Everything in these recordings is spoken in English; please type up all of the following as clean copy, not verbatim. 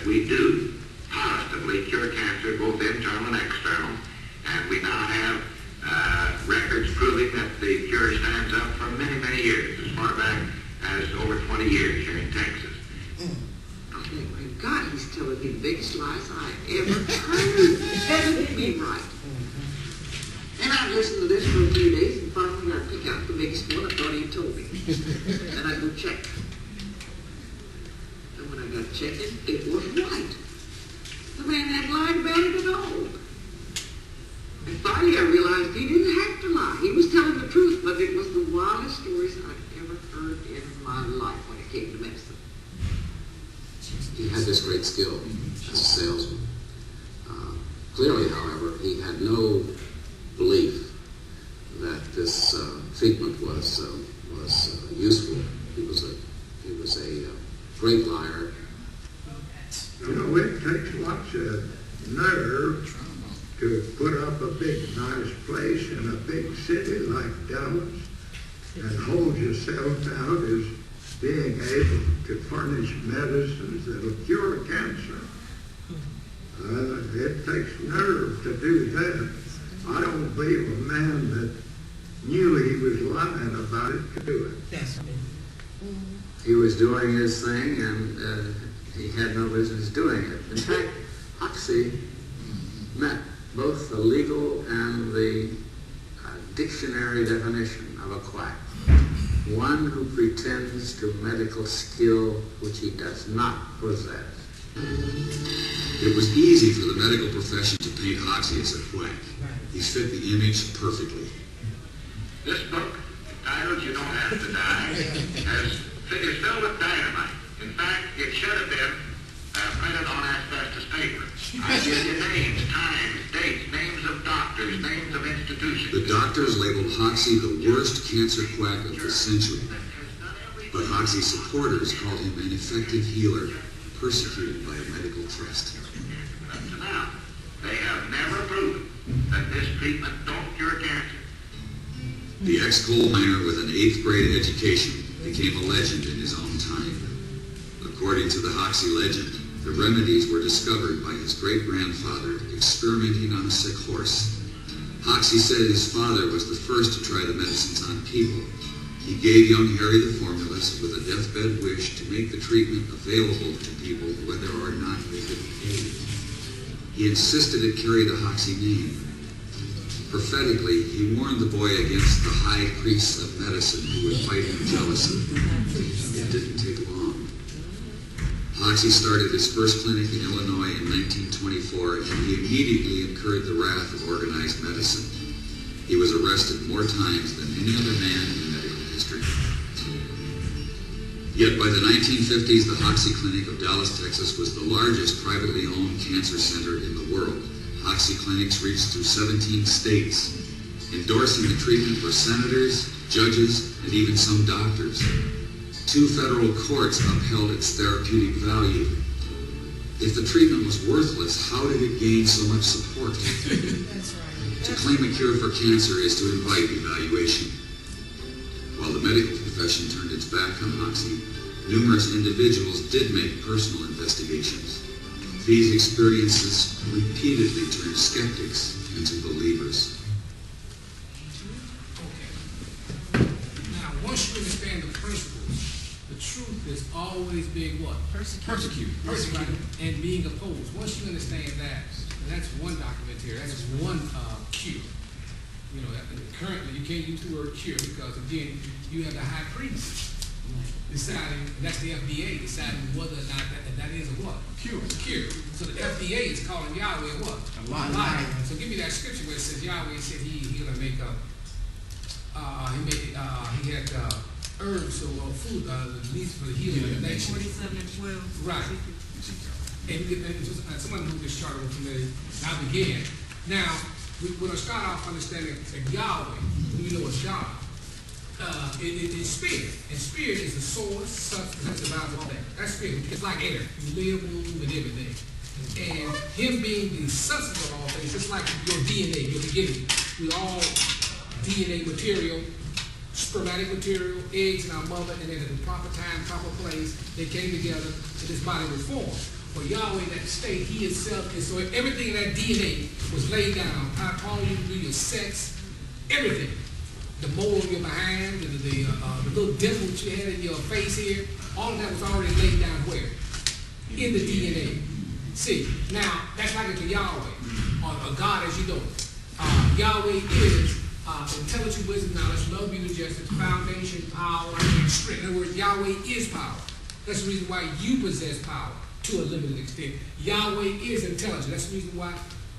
that we do positively cure cancer, both internal and external, and we now have records proving that the cure stands up for many, many years, as far back as over 20 years here in Texas. Oh my God, he's telling me the biggest lies I ever heard. Hasn't been right. And I listened to this for a few days, and finally I picked out the biggest one. I thought he had told me. And I go check. And when I got checking, it was right. The man hadn't lied about it at all. And finally I realized he didn't have to lie. He was telling the truth, but it was the wildest stories I've ever heard in my life when it came to medicine. He had this great skill as a salesman. Clearly, however, he had no belief that this treatment was useful. He was a great liar. You know, it takes lots of nerve to put up a big, nice place in a big city like Dallas and hold yourself out as being able to furnish medicines that will cure cancer. It takes nerve to do that. I don't believe a man that knew he was lying about it could do it. That's right. He was doing his thing, and he had no business doing it. In fact, Hoxsey met both the legal and the dictionary definition of a quack. One who pretends to medical skill which he does not possess. It was easy for the medical profession to paint Hoxsey as a quack. He fit the image perfectly. This book, titled You Don't Have to Die, is filled with dynamite. In fact, it should have been printed on asbestos paper. I give you names, times, dates, names of doctors, names of institutions. The doctors labeled Hoxsey the worst cancer quack of the century. But Hoxsey's supporters called him an effective healer, persecuted by a medical trust. Up to now, they have never proven that this treatment don't cure cancer. The ex-coal miner with an 8th grade education became a legend in his own time. According to the Hoxsey legend, the remedies were discovered by his great-grandfather experimenting on a sick horse. Hoxsey said his father was the first to try the medicines on people. He gave young Harry the formulas with a deathbed wish to make the treatment available to people whether or not they could pay. He insisted it carry the Hoxsey name. Prophetically, he warned the boy against the high priests of medicine who would fight him jealously. It didn't take long. Hoxsey started his first clinic in Illinois in 1924, and he immediately incurred the wrath of organized medicine. He was arrested more times than any other man in medical history. Yet by the 1950s, the Hoxsey Clinic of Dallas, Texas was the largest privately owned cancer center in the world. Hoxsey clinics reached through 17 states. Endorsing the treatment were senators, judges, and even some doctors. 2 federal courts upheld its therapeutic value. If the treatment was worthless, how did it gain so much support? That's right. To claim a cure for cancer is to invite evaluation. While the medical profession turned its back on Hoxsey, numerous individuals did make personal investigations. These experiences repeatedly turned skeptics into believers. Okay. Now, once you understand the principles, the truth is always being what? Persecuted. And being opposed. Once you understand that, and that's one document here, that's just one cure. You know, currently you can't use the word cure because, again, you have the high priest deciding, and that's the FDA, deciding whether or not that is a what? Cure. Cure. So the FDA is calling Yahweh what? A liar. So give me that scripture where it says Yahweh said he's gonna make he had herbs or food needs for the healing of the nation. 47 and 12. Right. And someone who this chart was familiar, I began. Now, we're going to start off understanding that Yahweh, who you know is God, is spirit. And spirit is the source, substance, that's the Bible thing. That's spirit. It's like air. You live, move, and everything. And him being the substance of all things, just like your DNA, your beginning. We all DNA material, spermatic material, eggs in our mother, and then at the proper time, proper place, they came together and this body was formed. for Yahweh that state, he himself is, so everything in that DNA was laid down. How tall you can be, your sex, everything. The mole on your behind, the little dimple that you had in your face here, all of that was already laid down where? In the DNA. See, now, that's like it to Yahweh, or God as you know it. Yahweh is intelligent, wisdom, knowledge, love, beauty, justice, foundation, power, and strength. In other words, Yahweh is power. That's the reason why you possess power to a limited extent. Yahweh is intelligent. That's the reason why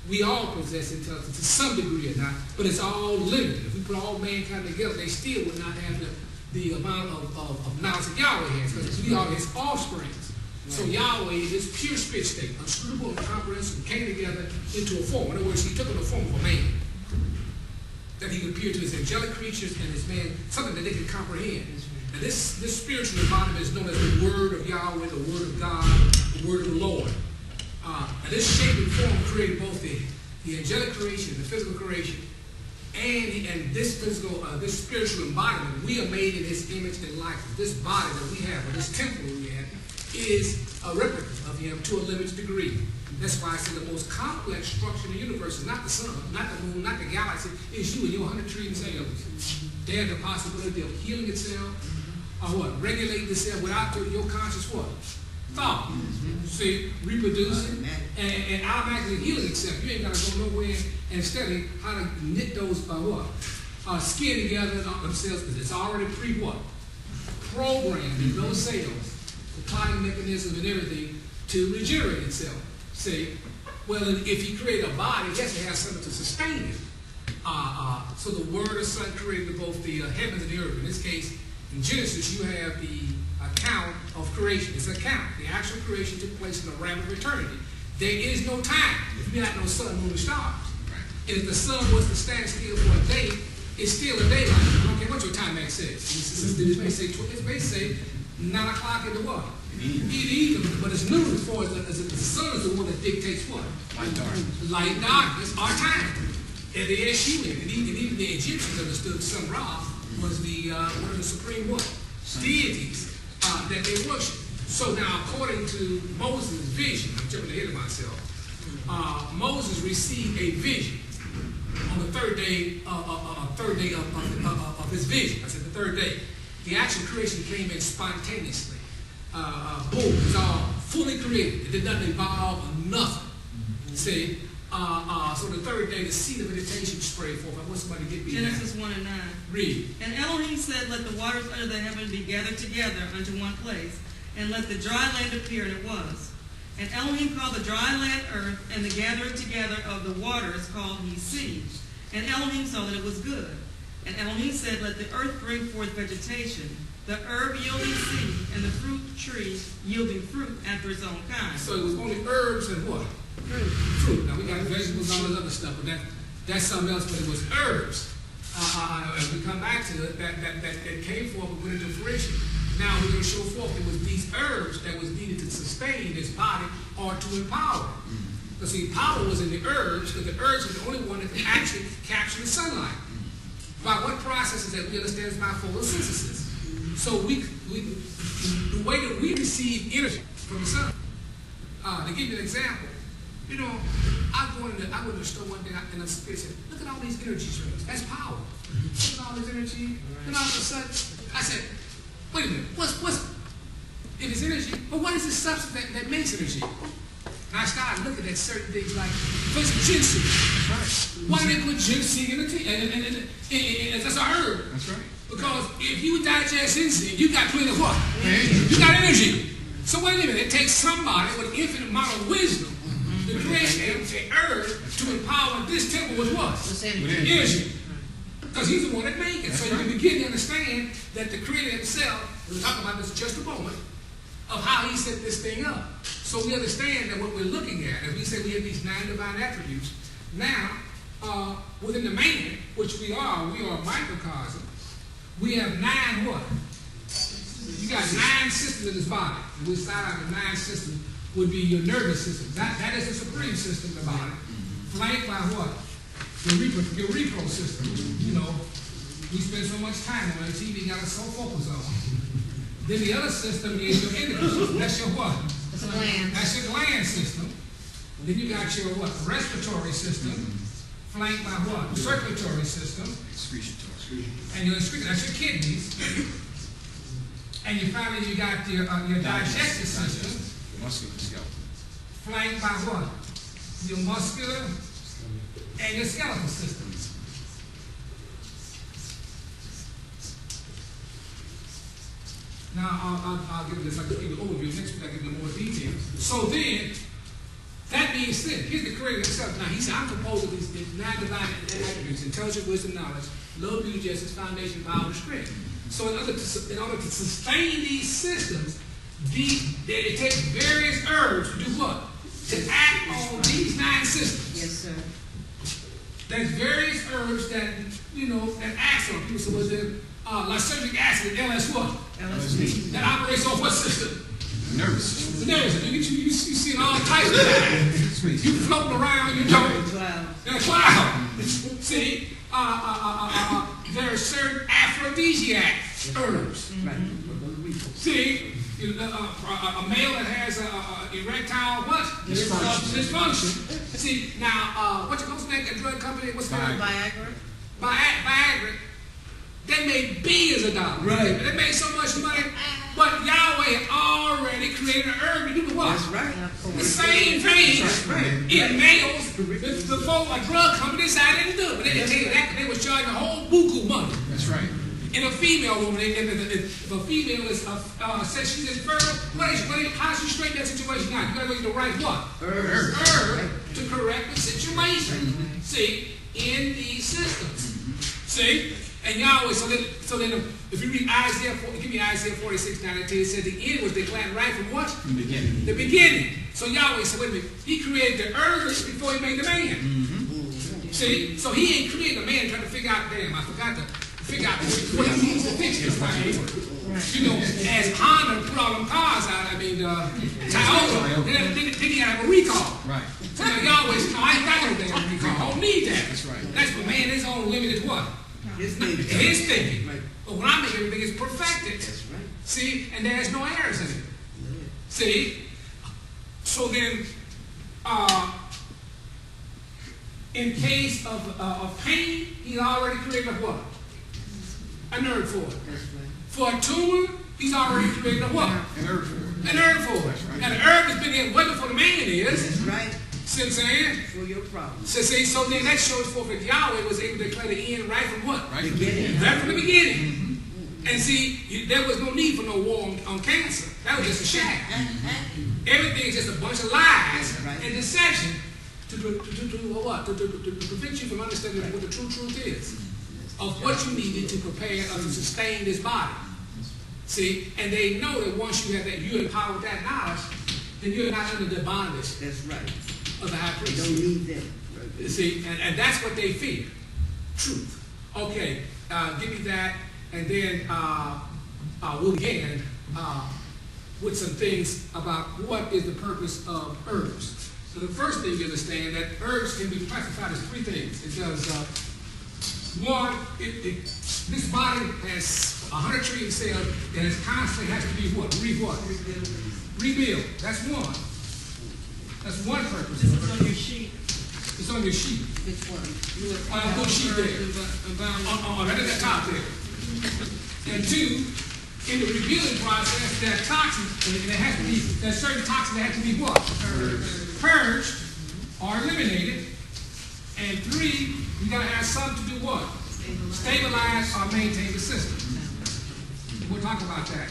we all possess intelligence to some degree or not, but it's all limited. If we put all mankind together, they still would not have the amount of knowledge that Yahweh has, because we are his offsprings. So Yahweh is this pure spirit state, unscrutable and comprehensive, came together into a form. In other words, he took on the form of a man, that he could appear to his angelic creatures and his man, something that they could comprehend. And this spiritual embodiment is known as the Word of Yahweh, the Word of God, the Word of the Lord. And this shape and form created both the angelic creation, the physical creation, and this physical, this spiritual embodiment. We are made in his image and likeness. This body that we have, or this temple that we have, is a replica of him to a limited degree. That's why I say the most complex structure in the universe is not the sun, not the moon, not the galaxy. It's you and your 100 trillion cells. They have the possibility of healing itself, or what? Regulating itself without your conscious what? Thought. See, reproducing and automatically healing itself. You ain't got to go nowhere and study how to knit those skin together themselves, because it's already programmed in those cells, the clotting mechanism and everything to regenerate itself. See, well, if he created a body, he has to have something to sustain it. So the Word of Son created both the heavens and the earth. In this case, in Genesis, you have the account of creation. It's an account. The actual creation took place in the realm of eternity. There is no time if you have no sun, moon, and stars. And if the sun was to stand still for a day, it's still a daylight. I don't care what your time max says. It may say 9 o'clock in the what? Evening, but it's noon as far as the sun is the one that dictates what? Light, darkness, our time. And the SU, and even the Egyptians understood Sun Ra was one of the supreme what? Deities that they worship. So now, according to Moses' vision, I'm jumping ahead of myself. Moses received a vision on the third day of his vision. I said the third day. The actual creation came in spontaneously. Boom, it's all fully created. It did not involve nothing. See? So the third day, the seed of vegetation sprayed forth. I want somebody to get me Genesis that. 1 and 9. Read. And Elohim said, let the waters under the heaven be gathered together unto one place, and let the dry land appear, and it was. And Elohim called the dry land earth, and the gathering together of the waters called he sea. And Elohim saw that it was good. And Elohim said, let the earth bring forth vegetation, the herb yielding seed, and the fruit tree yielding fruit after its own kind. So it was only herbs and what? Fruit. Now we got vegetables and all this other stuff, but that's something else, but it was herbs. As we come back to it, that came forth and went into fruition. Now we're going to show forth it was these herbs that was needed to sustain this body or to empower it. Because see, power was in the herbs, because the herbs were the only one that could actually capture the sunlight. By what processes that we understand is by photosynthesis. So the way that we receive energy from the sun. To give you an example, you know, I went to the store one day and I said, look at all these energy drinks. That's power. Look at all this energy. And all of a sudden, I said, wait a minute, what's if it's energy, but what is the substance that makes energy? And I started looking at certain things like, for instance, ginseng. That's right. Why do they put ginseng in the tea? And that's a herb. That's right. Because if you digest ginseng, you got plenty of what? You got energy. So wait a minute, it takes somebody with an infinite amount of wisdom to create an herb to empower this temple with what? Energy. Because he's the one that made it. So you can begin to understand that the Creator himself, we'll talk about this in just a moment, of how he set this thing up. So we understand that what we're looking at, as we say we have these 9 divine attributes. Now, within the man, which we are a microcosm, we have 9 what? You got 9 systems in this body. And we start out with 9 systems would be your nervous system. That is the supreme system in the body. Flanked by what? Your repro system. You know, we spend so much time on the TV, got us so focused on. Then the other system is your endocrine system. That's your what? gland. That's your gland system. Then you got your what? Respiratory system, flanked by what? Circulatory system. And your excretion, that's your kidneys. And you finally you got your digestive system. Flanked by what? Your muscular and your skeletal systems. Now, I'll give you this, I'll give you an overview. Next week, I'll give you more details. So then, that being said, here's the creator himself. Now, he said, I'm composed of these 9 divine attributes: intelligence, wisdom, knowledge, love, beauty, justice, foundation, power, and strength. So in order to sustain these systems, it takes various herbs to do what? To act on these 9 systems. Yes, sir. There's various herbs that, that acts on people. So was it lysergic acid, LS what? LSD. That operates on what system? Nervous system. The nervous system. You see all types of that. You floating around, in a cloud. See, there are certain aphrodisiac herbs. See, a male that has erectile what? Dysfunction. See, now, what's the name of that drug company? What's the name? Viagra. Viagra. They made billions of dollars. Right. They made so much money, but Yahweh had already created an herb to do what? That's right. The same thing in males before a drug company decided to do it. But they didn't tell you that they was charging a whole buku money. That's right. And a female woman, if a female is says she's infertile, how does she straighten that situation out? You gotta go to the right what? Herb to correct the situation. See, in these systems. See? And Yahweh, so then if you read Isaiah, give me Isaiah 46:9-10, it says the end was declared right from what? The beginning. The beginning. So Yahweh said, wait a minute, he created the herbs before he made the man. See? So he ain't created a man trying to figure out, I forgot to figure out what he needs to fix this thing. As Honda put all them cars out, Toyota, then he had to have a recall. Right. So now Yahweh said, no, I ain't got no damn recall. I don't need that. That's right. That's for man, his own limited what? His thinking. Right. But when I make everything, it's perfected. That's right. See, and there's no errors in it. See? So then, in case of pain, he's already created a what? A nerve for it. That's right. For a tumor, he's already created a what? An herb for it. An herb for it. Right. And the herb has been there way before the man is. That's right. See what I'm saying? For your problem. So then that shows forth that Yahweh was able to declare the end right from what? Right from the beginning. Right from the beginning. And see, there was no need for no war on cancer. That was just a sham. Everything is just a bunch of lies and deception to what? To prevent you from understanding what the true truth is of what you needed to prepare to sustain this body. See, and they know that once you have that, you're empowered with that knowledge, then you're not under the bondage. That's right. Of the high priest. Don't need them. Right. See, and that's what they fear. Truth. Okay, give me that, and then we'll begin with some things about what is the purpose of herbs. So the first thing you understand that herbs can be classified as 3 things. It does, one, this body has 100 trillion cells and it constantly has to be what? Rebuild. That's one. That's one purpose. This is on your sheet. It's on your sheet. Which one? Good sheet there. Right at the top there. And 2, in the rebuilding process, there are toxins, and there's certain toxins that have to be what? Purged or eliminated. And 3, you gotta have something to do what? Stabilize or maintain the system. We'll talk about that.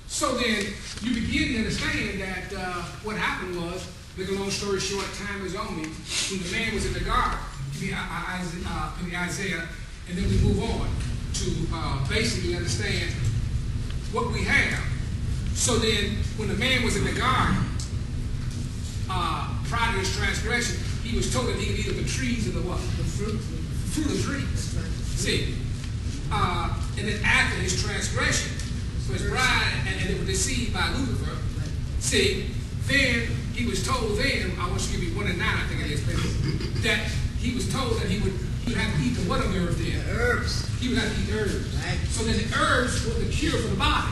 So then, you begin to understand that what happened was, make a long story short, time is on me, when the man was in the garden, in the Isaiah, and then we move on to basically understand what we have. So then, when the man was in the garden, prior to his transgression, he was told that he could eat of the trees of the what? The fruit of trees. See? And then after his transgression, so his bride, and it was deceived by Lucifer. See, then he was told I want you to give me 1 and 9, I think it is, that he was told that he would have to eat the what on the earth then? Herbs. He would have to eat herbs. Right. So then the herbs were the cure for the body.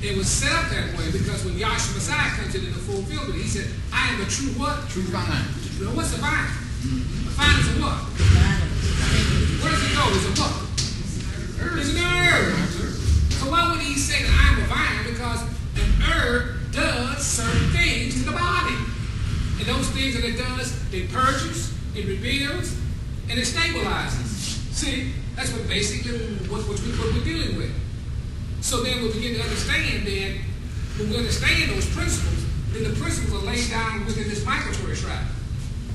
It was set up that way because when Yahshua Messiah comes into the fulfillment, he said, I am the true what? True vine. Well, what's a vine? A vine is a what? Where does it go? It's a what? It's an herb. So why would he say that I'm a vine? Because an herb does certain things to the body. And those things that it does, it purges, it rebuilds, and it stabilizes. See, that's what basically what we're dealing with. So then we begin to understand that when we understand those principles, then the principles are laid down within this migratory tract.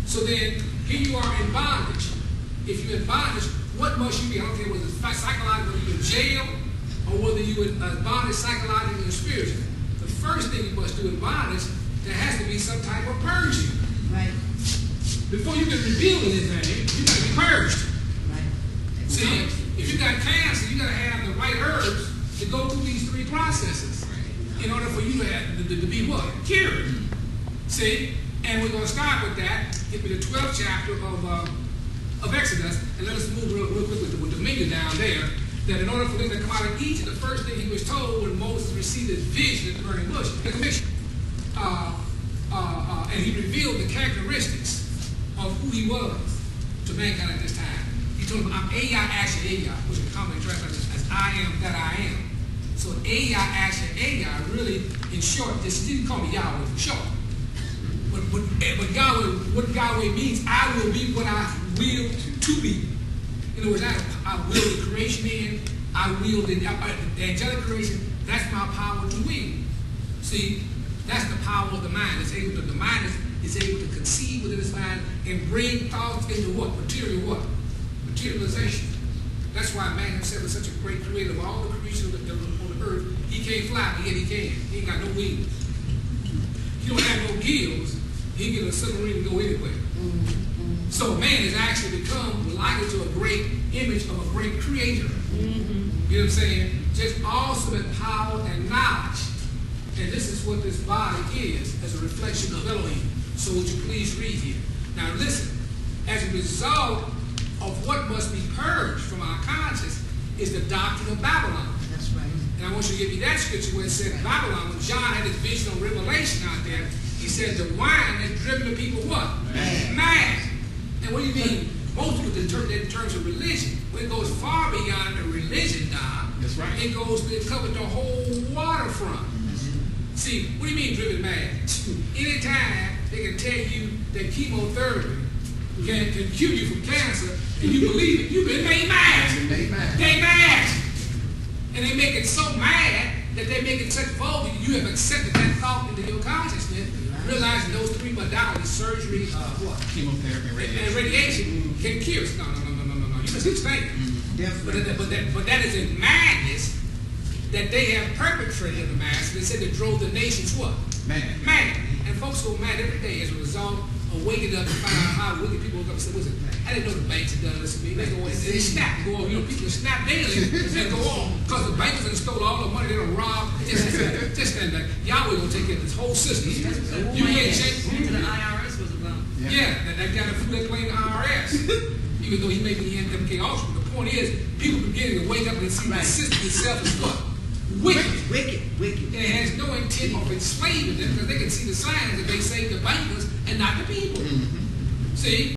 So then here you are in bondage. If you're in bondage, what must you be? I don't care whether it's psychologically, whether you're in jail, or whether you're in bondage psychologically or spiritually. The first thing you must do in bondage, there has to be some type of purging. Right. Before you can reveal anything, you got to be purged. Right. See, if you got cancer, you got to have the right herbs to go through these three processes in order for you to be what? Cured. See? And we're going to start with that. Get me the 12th chapter of Exodus, and let us move real quick with Dominion down there, that in order for them to come out of Egypt, the first thing he was told when Moses received his vision at the burning bush, the commission. And he revealed the characteristics of who he was to mankind at this time. He told them, I'm Ai Asher Ai, which is commonly translated as I am that I am. So Ai Asher Ai really, in short, this didn't call me Yahweh for short. But Yahweh, what Yahweh means, I will be what I will to be. In other words, I will the creation in, I will the angelic creation, that's my power to will. See, that's the power of the mind. The mind is able to conceive within its mind and bring thoughts into what? Materialization. That's why man himself is such a great creator of all the creation on the earth. He can't fly, but yet he can. He ain't got no wings. He don't have no gills. He can get a submarine and go anywhere. So man has actually become likened to a great image of a great creator. You know what I'm saying? Just awesome in power and knowledge. And this is what this body is as a reflection of Elohim. So would you please read here? Now listen, as a result of what must be purged from our conscience is the doctrine of Babylon. That's right. And I want you to give me that scripture where it said Babylon, when John had his vision of Revelation out there, he said the wine has driven the people what? Mad. And what do you mean? Most people interpret that in terms of religion. When it goes far beyond the religion, Don, That's right. it covers the whole waterfront. See, what do you mean driven mad? Anytime they can tell you that chemotherapy can cure you from cancer, and you believe it, you've been made mad. They mad. And they make it so mad that they make it such vulgar you have accepted that thought into your consciousness, realizing those three modalities, surgery, what? Chemotherapy, radiation. And radiation can cure us. No. You misunderstand. But that is a madness that they have perpetrated in the mass. They said they drove the nations what? Mad. And folks go mad every day as a result of waking up and find out how wicked people woke up and say, listen, I didn't know the banks had done this to me. They go in and they snap. Go on, people snap daily and go on. Because the bankers have stole all the money, they don't rob. Just stand back. Yahweh will take care of this whole system. You can't change. The IRS was about. Yeah, that guy that flew that plane to IRS. Even though he may be the NWK also. The point is, people beginning to wake up and see the system itself is what? Wicked. And it has no intent of enslaving them because they can see the signs that they save the bankers and not the people. See?